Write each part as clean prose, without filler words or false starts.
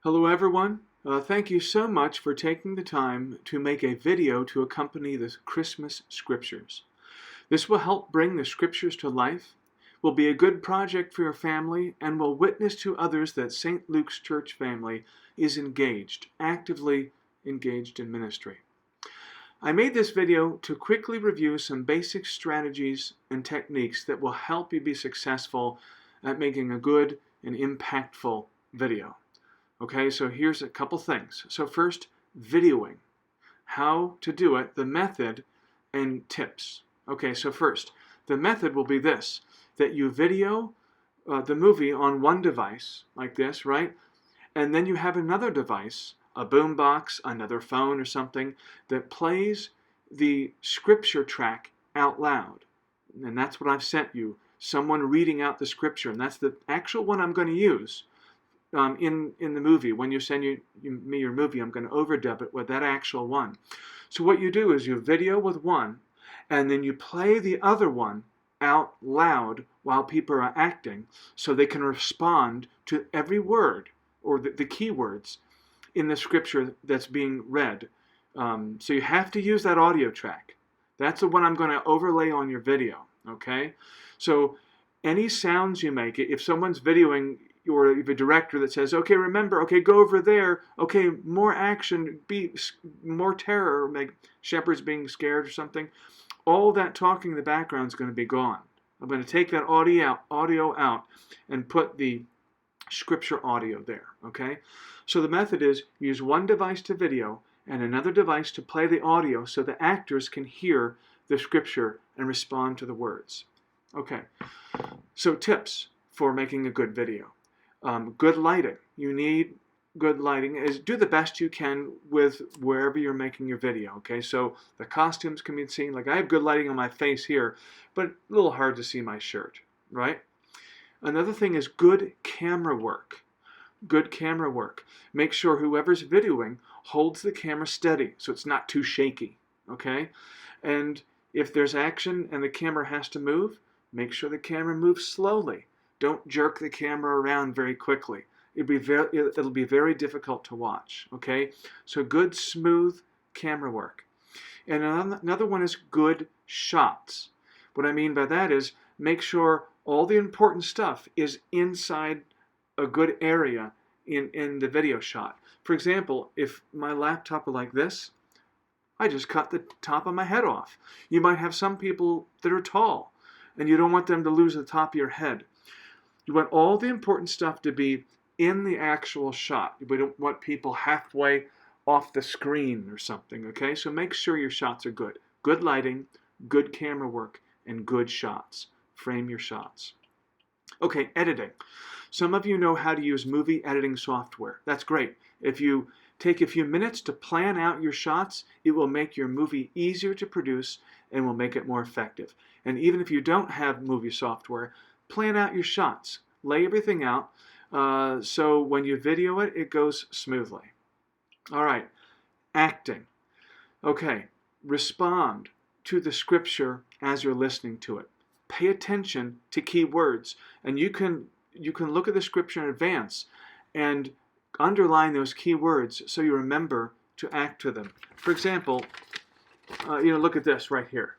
Hello everyone. Thank you so much for taking the time to make a video to accompany the Christmas scriptures. This will help bring the scriptures to life, will be a good project for your family, and will witness to others that St. Luke's Church family is engaged, actively engaged in ministry. I made this video to quickly review some basic strategies and techniques that will help you be successful at making a good and impactful video. Okay, so here's a couple things. So first, videoing. How to do it, the method, and tips. Okay, so first, the method will be this, that you video the movie on one device, like this, right? And then you have another device, a boombox, another phone or something, that plays the scripture track out loud. And that's what I've sent you, someone reading out the scripture. And that's the actual one I'm going to use. In the movie. When you send me your movie, I'm going to overdub it with that actual one. So what you do is you video with one, and then you play the other one out loud while people are acting, so they can respond to every word, or the key words, in the scripture that's being read. So you have to use that audio track. That's the one I'm going to overlay on your video, okay? So any sounds you make, if someone's videoing, or a director that says, okay, remember, okay, go over there, okay, more action, more terror, make shepherds being scared or something, all that talking in the background is going to be gone. I'm going to take that audio out and put the scripture audio there, okay? So the method is use one device to video and another device to play the audio so the actors can hear the scripture and respond to the words. Okay, so tips for making a good video. Good lighting. You need good lighting. Do the best you can with wherever you're making your video, okay? So the costumes can be seen. Like I have good lighting on my face here, but a little hard to see my shirt, right? Another thing is good camera work. Good camera work. Make sure whoever's videoing holds the camera steady so it's not too shaky, okay? And if there's action and the camera has to move, make sure the camera moves slowly. Don't jerk the camera around very quickly. It'll be very difficult to watch, okay? So good, smooth camera work. And another one is good shots. What I mean by that is make sure all the important stuff is inside a good area in the video shot. For example, if my laptop were like this, I just cut the top of my head off. You might have some people that are tall, and you don't want them to lose the top of your head. You want all the important stuff to be in the actual shot. We don't want people halfway off the screen or something, okay? So make sure your shots are good. Good lighting, good camera work, and good shots. Frame your shots. Okay, editing. Some of you know how to use movie editing software. That's great. If you take a few minutes to plan out your shots, it will make your movie easier to produce and will make it more effective. And even if you don't have movie software, plan out your shots. Lay everything out so when you video it, it goes smoothly. All right, acting. Okay, respond to the scripture as you're listening to it. Pay attention to key words, and you can look at the scripture in advance and underline those key words so you remember to act to them. For example, look at this right here.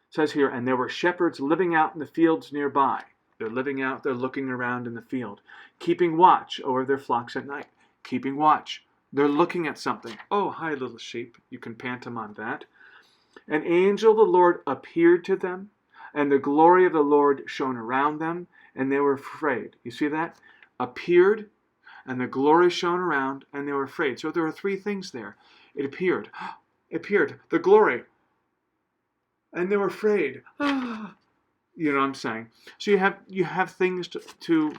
It says here, and there were shepherds living out in the fields nearby. They're living out, they're looking around in the field, keeping watch over their flocks at night. Keeping watch. They're looking at something. Oh, hi, little sheep. You can pantomime that. An angel of the Lord appeared to them, and the glory of the Lord shone around them, and they were afraid. You see that? Appeared, and the glory shone around, and they were afraid. So there are three things there. It appeared. Appeared. The glory. And they were afraid. You know what I'm saying? So you have things to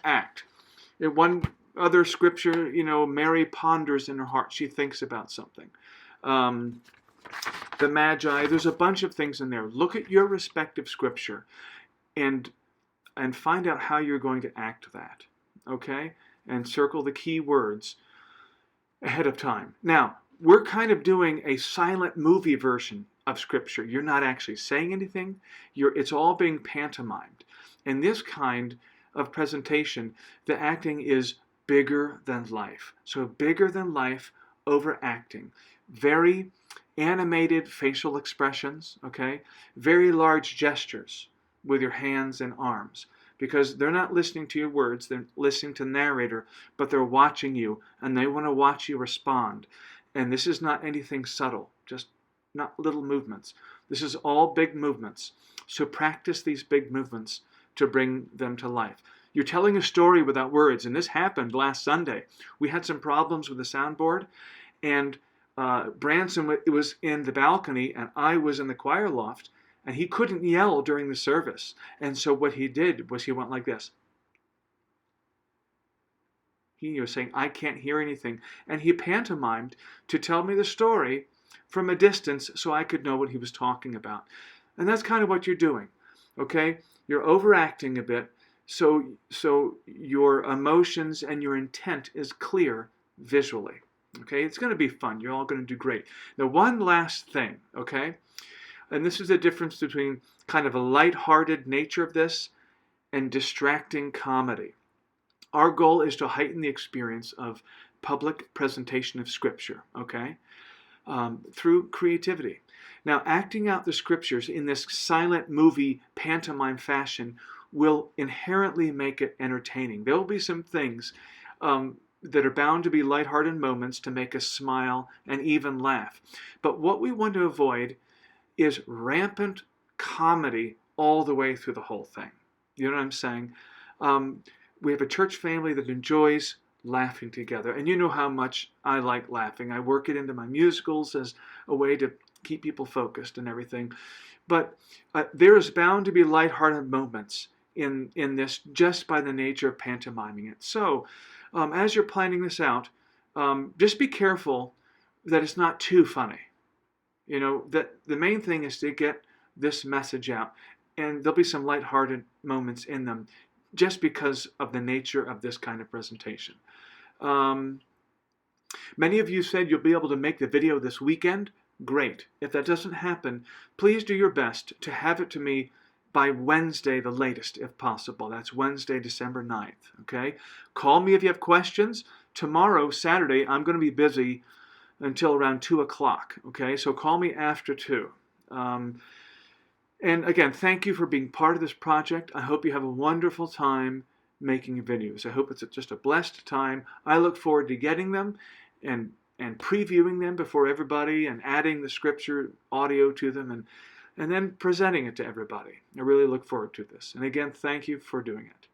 act. In one other scripture, Mary ponders in her heart. She thinks about something. The Magi. There's a bunch of things in there. Look at your respective scripture, and find out how you're going to act that. Okay, and circle the key words ahead of time. Now we're kind of doing a silent movie version of scripture. You're not actually saying anything. It's all being pantomimed. In this kind of presentation, the acting is bigger than life. So bigger than life, overacting. Very animated facial expressions, okay? Very large gestures with your hands and arms, because they're not listening to your words, they're listening to the narrator, but they're watching you, and they want to watch you respond. And this is not anything subtle, just not little movements. This is all big movements. So practice these big movements to bring them to life. You're telling a story without words, and this happened last Sunday. We had some problems with the soundboard, and Branson was in the balcony, and I was in the choir loft, and he couldn't yell during the service. And so what he did was he went like this. He was saying, I can't hear anything. And he pantomimed to tell me the story from a distance so I could know what he was talking about. And that's kind of what you're doing, okay? You're overacting a bit so your emotions and your intent is clear visually, okay? It's going to be fun. You're all going to do great. Now, one last thing, okay? And this is the difference between kind of a lighthearted nature of this and distracting comedy. Our goal is to heighten the experience of public presentation of Scripture, okay, through creativity. Now, acting out the Scriptures in this silent movie pantomime fashion will inherently make it entertaining. There will be some things that are bound to be lighthearted moments to make us smile and even laugh. But what we want to avoid is rampant comedy all the way through the whole thing. You know what I'm saying? We have a church family that enjoys laughing together. And you know how much I like laughing. I work it into my musicals as a way to keep people focused and everything. But there is bound to be lighthearted moments in this just by the nature of pantomiming it. So as you're planning this out, just be careful that it's not too funny. You know, that the main thing is to get this message out. And there'll be some lighthearted moments in them just because of the nature of this kind of presentation. Many of you said you'll be able to make the video this weekend. Great. If that doesn't happen, please do your best to have it to me by Wednesday, the latest, if possible. That's Wednesday, December 9th, okay? Call me if you have questions. Tomorrow, Saturday, I'm going to be busy until around 2 o'clock, okay? So call me after 2. And again, thank you for being part of this project. I hope you have a wonderful time making videos. I hope it's just a blessed time. I look forward to getting them and previewing them before everybody and adding the Scripture audio to them and then presenting it to everybody. I really look forward to this. And again, thank you for doing it.